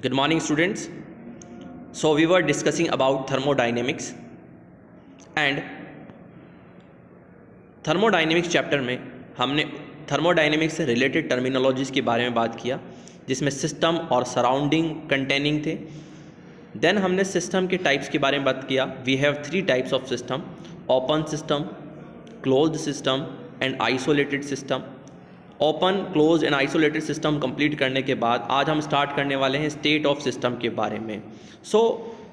Good morning, students. So we were discussing about thermodynamics and thermodynamics chapter में हमने thermodynamics से related terminologies के बारे में बात किया, जिसमें सिस्टम और सराउंडिंग कंटेनिंग थे। देन हमने सिस्टम के टाइप्स के बारे में बात किया। We have 3 types of system: open system, closed system and isolated system. Open, close and isolated system complete करने के बाद आज हम स्टार्ट करने वाले हैं स्टेट ऑफ सिस्टम के बारे में। सो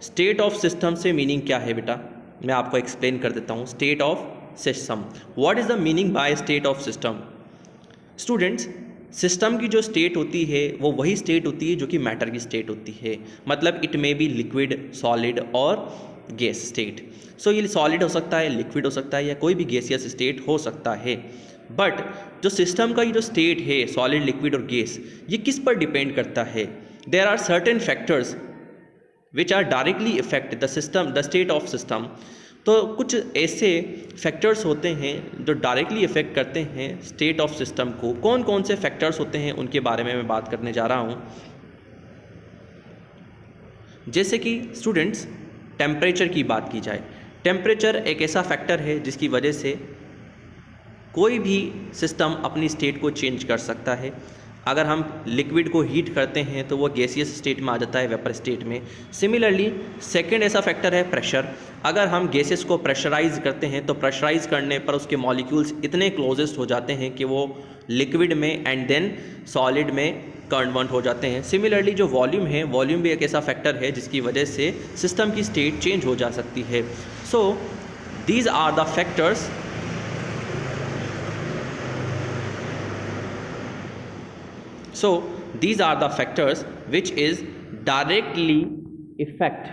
स्टेट ऑफ सिस्टम से मीनिंग क्या है बेटा, मैं आपको एक्सप्लेन कर देता हूँ। State of system, what is the meaning by state of system? Students, system की जो स्टेट होती है वो वही स्टेट होती है जो कि मैटर की स्टेट होती है। मतलब it may be liquid, solid और गैस स्टेट। सो ये सॉलिड हो सकता है, लिक्विड हो सकता है, या कोई भी गैसियस स्टेट हो सकता है। बट जो सिस्टम का ये जो स्टेट है, सॉलिड, लिक्विड और गैस, ये किस पर डिपेंड करता है? There are certain factors which are directly effect the system, the state of system. तो कुछ ऐसे फैक्टर्स होते हैं जो डायरेक्टली इफेक्ट करते हैं स्टेट ऑफ सिस्टम को। कौन कौन से फैक्टर्स होते हैं उनके बारे में मैं बात करने जा रहा हूँ। जैसे कि स्टूडेंट्स, टेम्परेचर की बात की जाए। टेम्परेचर एक ऐसा फैक्टर है जिसकी वजह से कोई भी सिस्टम अपनी स्टेट को चेंज कर सकता है। अगर हम लिक्विड को हीट करते हैं तो वो गैसियस स्टेट में आ जाता है, वेपर स्टेट में। सिमिलरली सेकंड ऐसा फैक्टर है प्रेशर। अगर हम गैसेस को प्रेशराइज करते हैं तो प्रेशराइज करने पर उसके मॉलिक्यूल्स इतने क्लोजेस्ट हो जाते हैं कि वो लिक्विड में एंड देन सॉलिड में कन्वर्ट हो जाते हैं। सिमिलरली जो वॉल्यूम है, वॉल्यूम भी एक ऐसा फैक्टर है जिसकी वजह से सिस्टम की स्टेट चेंज हो जा सकती है। So these are the factors So these are the factors which is directly effect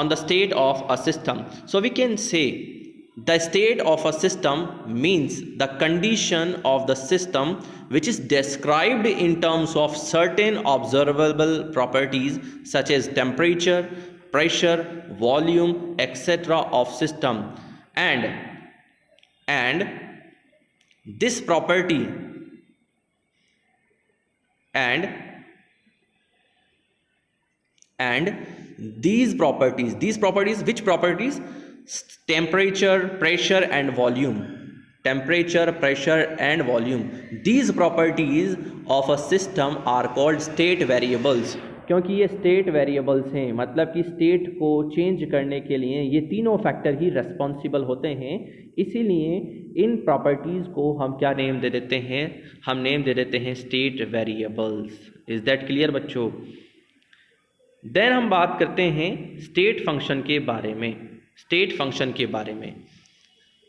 on the state of a system. So we can say the state of a system means the condition of the system which is described in terms of certain observable properties such as temperature, pressure, volume, etc. of system, and this property and these properties, which properties? Temperature, pressure and volume. Temperature, pressure and volume, these properties of a system are called state variables। क्योंकि ये state variables हैं, मतलब कि state को change करने के लिए ये तीनों फैक्टर ही रेस्पॉन्सिबल होते हैं। इसीलिए इन प्रॉपर्टीज़ को हम क्या नेम दे देते हैं? हम नेम दे देते हैं state variables. Is that clear बच्चों? देन हम बात करते हैं स्टेट फंक्शन के बारे में। स्टेट फंक्शन के बारे में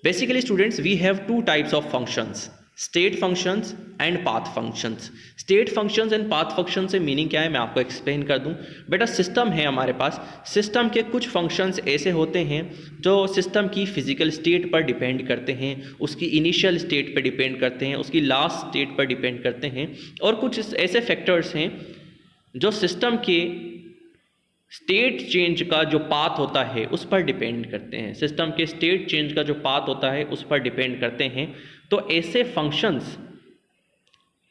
basically students, we have 2 types of functions: state functions and path functions. State functions and path function से मीनिंग क्या है मैं आपको एक्सप्लेन कर दूं। बेटा, सिस्टम है हमारे पास, सिस्टम के कुछ फंक्शंस ऐसे होते हैं जो सिस्टम की फिजिकल स्टेट पर डिपेंड करते हैं, उसकी इनिशियल स्टेट पर डिपेंड करते हैं, उसकी लास्ट स्टेट पर डिपेंड करते हैं। और कुछ ऐसे फैक्टर्स हैं जो सिस्टम के स्टेट चेंज का जो पाथ होता है उस पर डिपेंड करते हैं। सिस्टम के स्टेट चेंज का जो पाथ होता है उस पर डिपेंड करते हैं। तो ऐसे फंक्शंस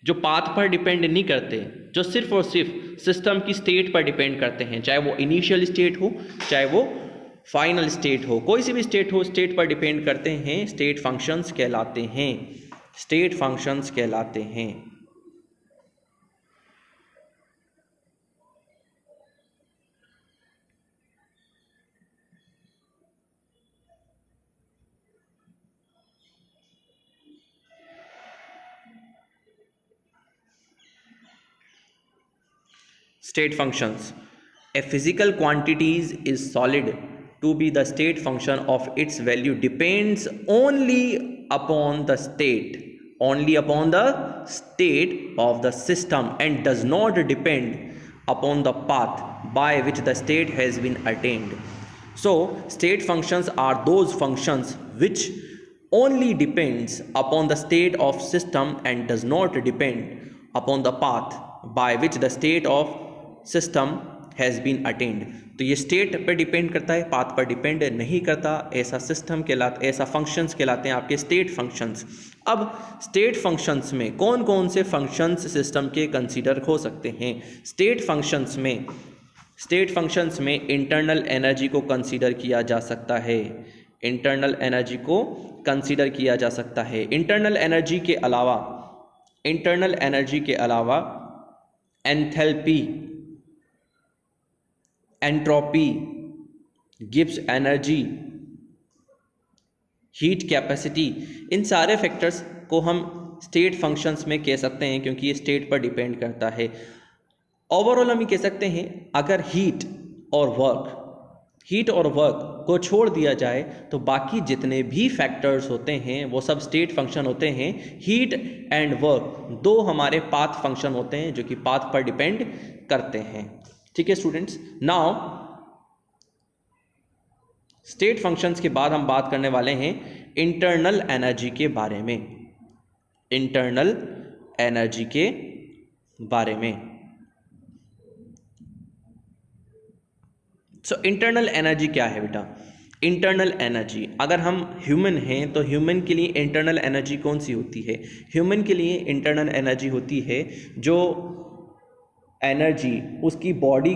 जो पाथ पर डिपेंड नहीं करते, जो सिर्फ और सिर्फ सिस्टम की स्टेट पर डिपेंड करते हैं, चाहे वो इनिशियल स्टेट हो चाहे वो फाइनल स्टेट हो, कोई सी भी स्टेट हो, स्टेट पर डिपेंड करते हैं, स्टेट फंक्शंस कहलाते हैं। स्टेट फंक्शंस कहलाते हैं। State functions. A physical quantity is solid. To be the state function of its value depends only upon the state of the system and does not depend upon the path by which the state has been attained. So state functions are those functions which only depends upon the state of system and does not depend upon the path by which the state of system has been attained. तो ये state पर depend करता है, path पर depend नहीं करता। ऐसा system कहलाता, ऐसा फंक्शंस कहलाते हैं आपके स्टेट फंक्शंस। अब स्टेट फंक्शंस में कौन कौन से फंक्शंस सिस्टम के कंसीडर हो सकते हैं? स्टेट फंक्शंस में इंटरनल एनर्जी को कंसीडर किया जा सकता है। इंटरनल एनर्जी को कंसीडर किया जा सकता है। इंटरनल एनर्जी के अलावा enthalpy, entropy, Gibbs energy, heat capacity, इन सारे फैक्टर्स को हम स्टेट फंक्शंस में कह सकते हैं, क्योंकि ये स्टेट पर डिपेंड करता है। ओवरऑल हम ये कह सकते हैं, अगर हीट और वर्क को छोड़ दिया जाए तो बाकी जितने भी फैक्टर्स होते हैं वो सब स्टेट फंक्शन होते हैं। हीट एंड वर्क दो हमारे पाथ फंक्शन होते हैं जो कि पाथ पर डिपेंड करते हैं। ठीक है स्टूडेंट्स, नाउ स्टेट फंक्शंस के बाद हम बात करने वाले हैं इंटरनल एनर्जी के बारे में। इंटरनल एनर्जी के बारे में। सो इंटरनल एनर्जी क्या है बेटा? इंटरनल एनर्जी, अगर हम ह्यूमन हैं तो ह्यूमन के लिए इंटरनल एनर्जी कौन सी होती है? ह्यूमन के लिए इंटरनल एनर्जी होती है जो एनर्जी उसकी बॉडी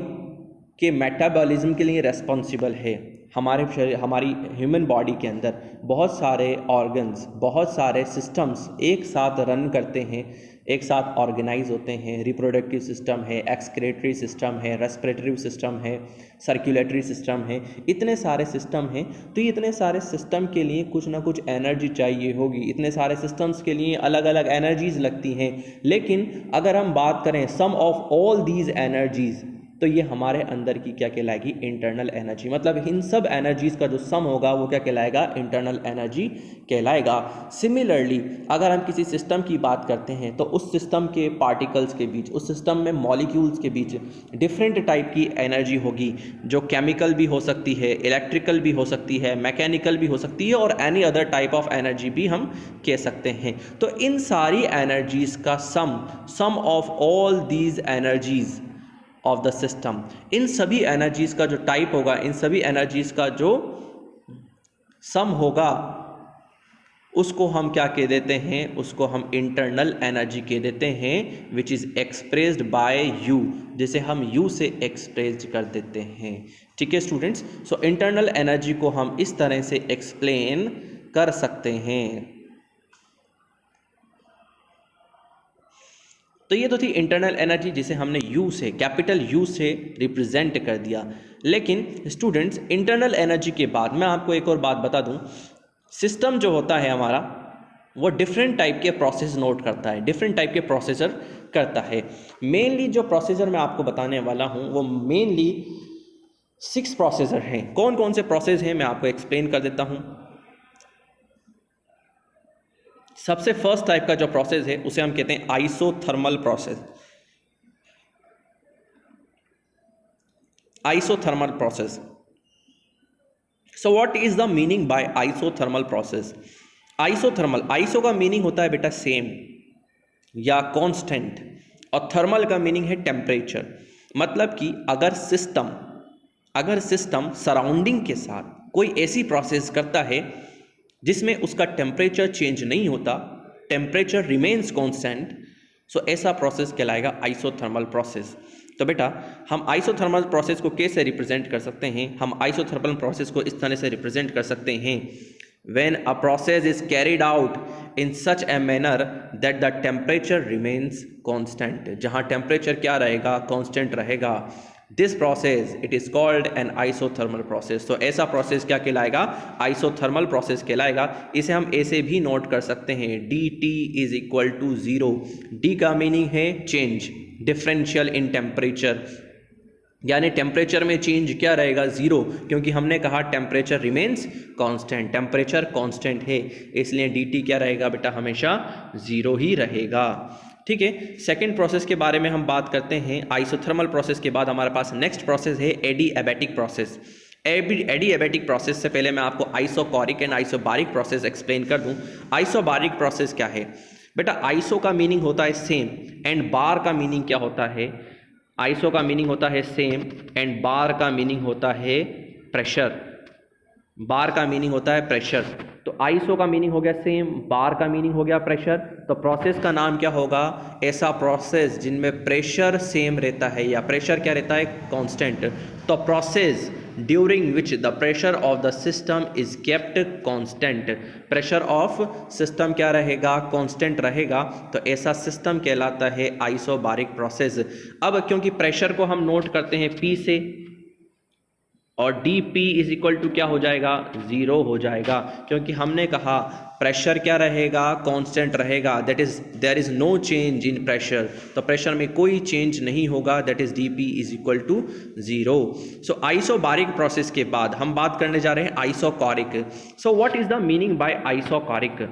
के मेटाबॉलिज्म के लिए रेस्पॉन्सिबल है। हमारी ह्यूमन बॉडी के अंदर बहुत सारे ऑर्गन्स, बहुत सारे सिस्टम्स एक साथ रन करते हैं, एक साथ ऑर्गेनाइज होते हैं। रिप्रोडक्टिव सिस्टम है, एक्सक्रेटरी सिस्टम है, रेस्पिरेटरी सिस्टम है, सर्कुलेटरी सिस्टम है, इतने सारे सिस्टम हैं। तो ये इतने सारे सिस्टम के लिए कुछ ना कुछ एनर्जी चाहिए होगी। इतने सारे सिस्टम्स के लिए अलग अलग एनर्जीज लगती हैं। लेकिन अगर हम बात करें sum of all these energies, तो ये हमारे अंदर की क्या कहलाएगी? Internal energy. मतलब इन सब एनर्जीज का जो सम होगा वो क्या कहलाएगा? इंटरनल एनर्जी कहलाएगा। सिमिलरली अगर हम किसी सिस्टम की बात करते हैं तो उस सिस्टम के पार्टिकल्स के बीच, उस सिस्टम में मॉलिक्यूल्स के बीच डिफरेंट टाइप की एनर्जी होगी, जो केमिकल भी हो सकती है, इलेक्ट्रिकल भी हो सकती है, मैकेनिकल भी हो सकती है, और any other type of energy भी हम कह सकते हैं। तो इन सारी एनर्जीज का sum of all these energies of the system, इन सभी एनर्जीज का जो टाइप होगा, इन सभी एनर्जीज का जो सम होगा, उसको हम क्या कह देते हैं? उसको हम इंटरनल एनर्जी कह देते हैं, which is expressed by you, जिसे हम यू से एक्सप्रेस कर देते हैं। ठीक है स्टूडेंट्स, सो इंटरनल एनर्जी को हम इस तरह से एक्सप्लेन कर सकते हैं। तो ये तो थी इंटरनल एनर्जी, जिसे हमने यू से, कैपिटल यू से रिप्रेजेंट कर दिया। लेकिन स्टूडेंट्स, इंटरनल एनर्जी के बाद मैं आपको एक और बात बता दूं, सिस्टम जो होता है हमारा वो डिफरेंट टाइप के प्रोसेस नोट करता है, डिफरेंट टाइप के प्रोसेसर करता है। मेनली जो प्रोसेसर मैं आपको बताने वाला हूं वो मेनली 6 प्रोसेसर हैं। कौन कौन से प्रोसेस हैं मैं आपको एक्सप्लेन कर देता हूं। सबसे फर्स्ट टाइप का जो प्रोसेस है उसे हम कहते हैं isothermal process. Isothermal process. So what is the meaning bye isothermal process? Isothermal, iso का मीनिंग होता है बेटा सेम या कांस्टेंट, और थर्मल का मीनिंग है टेम्परेचर। मतलब कि अगर सिस्टम सराउंडिंग के साथ कोई ऐसी प्रोसेस करता है जिसमें उसका टेम्परेचर चेंज नहीं होता, टेम्परेचर रिमेन्स कांस्टेंट, सो ऐसा प्रोसेस कहलाएगा आइसोथर्मल प्रोसेस। तो बेटा हम आइसोथर्मल प्रोसेस को कैसे रिप्रेजेंट कर सकते हैं? हम आइसोथर्मल प्रोसेस को इस तरह से रिप्रेजेंट कर सकते हैं, when a process is carried out in such a manner that the temperature remains constant. जहां टेम्परेचर क्या रहेगा? कांस्टेंट रहेगा। This process it is called an isothermal process. तो ऐसा प्रोसेस क्या कहलाएगा? आइसोथर्मल प्रोसेस कहलाएगा। इसे हम ऐसे भी नोट कर सकते हैं, dt is equal to 0। D का मीनिंग है चेंज, डिफरेंशियल इन टेम्परेचर, यानी टेम्परेचर में चेंज क्या रहेगा? 0, क्योंकि हमने कहा temperature remains constant, temperature constant है, इसलिए dt क्या रहेगा बेटा? हमेशा 0 ही रहेगा। ठीक है, सेकेंड प्रोसेस के बारे में हम बात करते हैं। आइसोथर्मल प्रोसेस के बाद हमारे पास नेक्स्ट प्रोसेस है एडियाबैटिक प्रोसेस। एडियाबैटिक प्रोसेस से पहले मैं आपको isochoric and isobaric process explain कर दूं। आइसोबारिक प्रोसेस क्या है बेटा? आइसो का मीनिंग होता है सेम एंड बार का मीनिंग क्या होता है? आईसो का मीनिंग होता है सेम एंड बार का मीनिंग होता है प्रेशर। बार का मीनिंग होता है प्रेशर। तो आईसो का मीनिंग हो गया सेम, बार का मीनिंग हो गया प्रेशर। तो प्रोसेस का नाम क्या होगा? ऐसा प्रोसेस जिनमें प्रेशर सेम रहता है या प्रेशर क्या रहता है? कांस्टेंट। तो process during which the pressure of the system is kept constant. Pressure of system क्या रहेगा? कांस्टेंट रहेगा। तो ऐसा सिस्टम कहलाता है आइसोबारिक प्रोसेस। अब क्योंकि प्रेशर को हम नोट करते हैं P से, और D P is equal to क्या हो जाएगा? 0 हो जाएगा, क्योंकि हमने कहा प्रेशर क्या रहेगा? कांस्टेंट रहेगा। That is there is no change in pressure. तो प्रेशर में कोई चेंज नहीं होगा। That is D P is equal to 0। So isobaric process के बाद हम बात करने जा रहे हैं isochoric. So what is the meaning by isochoric?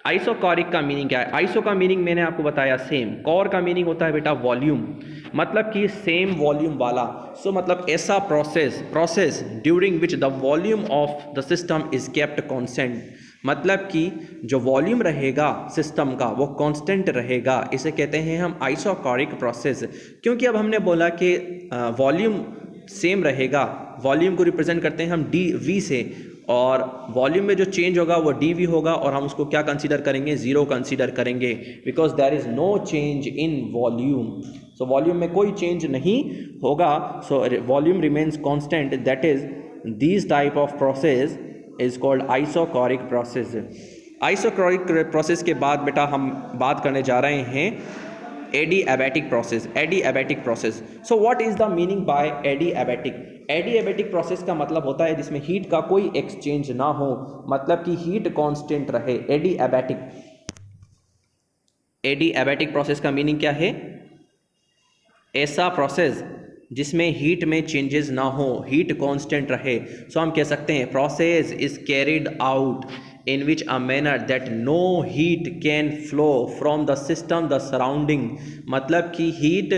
Isochoric का मीनिंग क्या है? आइसो का मीनिंग मैंने आपको बताया सेम। कोर का मीनिंग होता है बेटा वॉल्यूम, मतलब कि सेम वॉल्यूम वाला। सो मतलब ऐसा process during which the volume of the system is kept constant, मतलब कि जो वॉल्यूम रहेगा सिस्टम का वो कांस्टेंट रहेगा। इसे कहते हैं हम आइसोकोरिक प्रोसेस। क्योंकि अब हमने बोला कि वॉल्यूम सेम रहेगा, वॉल्यूम को रिप्रेजेंट करते हैं हम डी वी से, और वॉल्यूम में जो चेंज होगा वो डी वी होगा, और हम उसको क्या कंसीडर करेंगे? 0 कंसीडर करेंगे, because there is no change in volume. So volume में कोई चेंज नहीं होगा। So volume remains constant. That is this type of process is called isochoric process. Isochoric process के बाद बेटा हम बात करने जा रहे हैं adiabatic process. Adiabatic process. So what is the meaning by adiabatic? Adiabatic process का मतलब होता है जिसमें हीट का कोई एक्सचेंज ना हो, मतलब कि हीट कांस्टेंट रहे। एडियाबैटिक प्रोसेस का मीनिंग क्या है? ऐसा प्रोसेस जिसमें हीट में चेंजेस ना हो, हीट कांस्टेंट रहे। सो हम कह सकते हैं process is carried out in which a manner that no heat can flow from the system the surrounding, मतलब कि हीट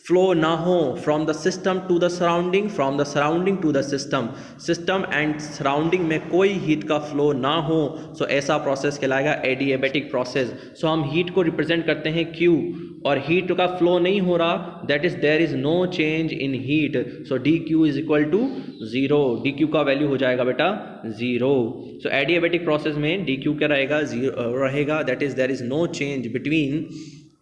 फ्लो ना हो from the system to the surrounding, from the surrounding to the system, system and surrounding में कोई heat का flow ना हो। सो ऐसा प्रोसेस कहलाएगा एडियाबैटिक प्रोसेस। सो हम हीट को रिप्रेजेंट करते हैं Q, और हीट का फ्लो नहीं हो रहा, that is there is no change in heat. So D Q is equal to 0। D Q का वैल्यू हो जाएगा बेटा 0। सो एडियाबैटिक प्रोसेस में डी क्यू क्या रहेगा? 0 रहेगा। That is there is no change between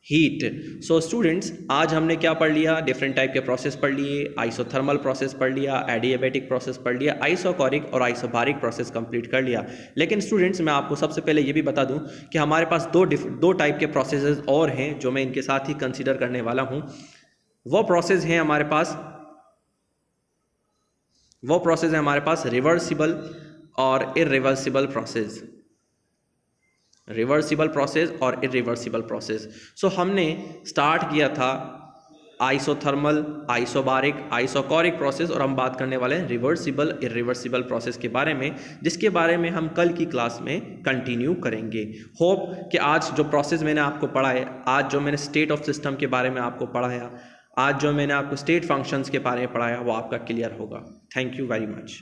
heat. So students, आज हमने क्या पढ़ लिया? डिफरेंट टाइप के प्रोसेस पढ़ लिए। आइसोथर्मल प्रोसेस पढ़ लिया, एडियाबैटिक प्रोसेस पढ़ लिया, आइसोकोरिक और आइसोबारिक प्रोसेस कंप्लीट कर लिया। लेकिन स्टूडेंट्स, मैं आपको सबसे पहले ये भी बता दूं कि हमारे पास दो टाइप के प्रोसेसेस और हैं जो मैं इनके साथ ही कंसीडर करने वाला हूं। वो प्रोसेस है हमारे पास रिवर्सिबल और इरिवर्सिबल प्रोसेस। रिवर्सिबल प्रोसेस और इरिवर्सिबल प्रोसेस। सो हमने स्टार्ट किया था आइसोथर्मल, आइसोबारिक, आइसोकोरिक प्रोसेस, और हम बात करने वाले हैं रिवर्सिबल इरिवर्सिबल प्रोसेस के बारे में, जिसके बारे में हम कल की क्लास में कंटिन्यू करेंगे। होप कि आज जो प्रोसेस मैंने आपको पढ़ाए, आज जो मैंने स्टेट ऑफ सिस्टम के बारे में आपको पढ़ाया, आज जो मैंने आपको स्टेट फंक्शंस के बारे में पढ़ाया, वो आपका क्लियर होगा। Thank you very much.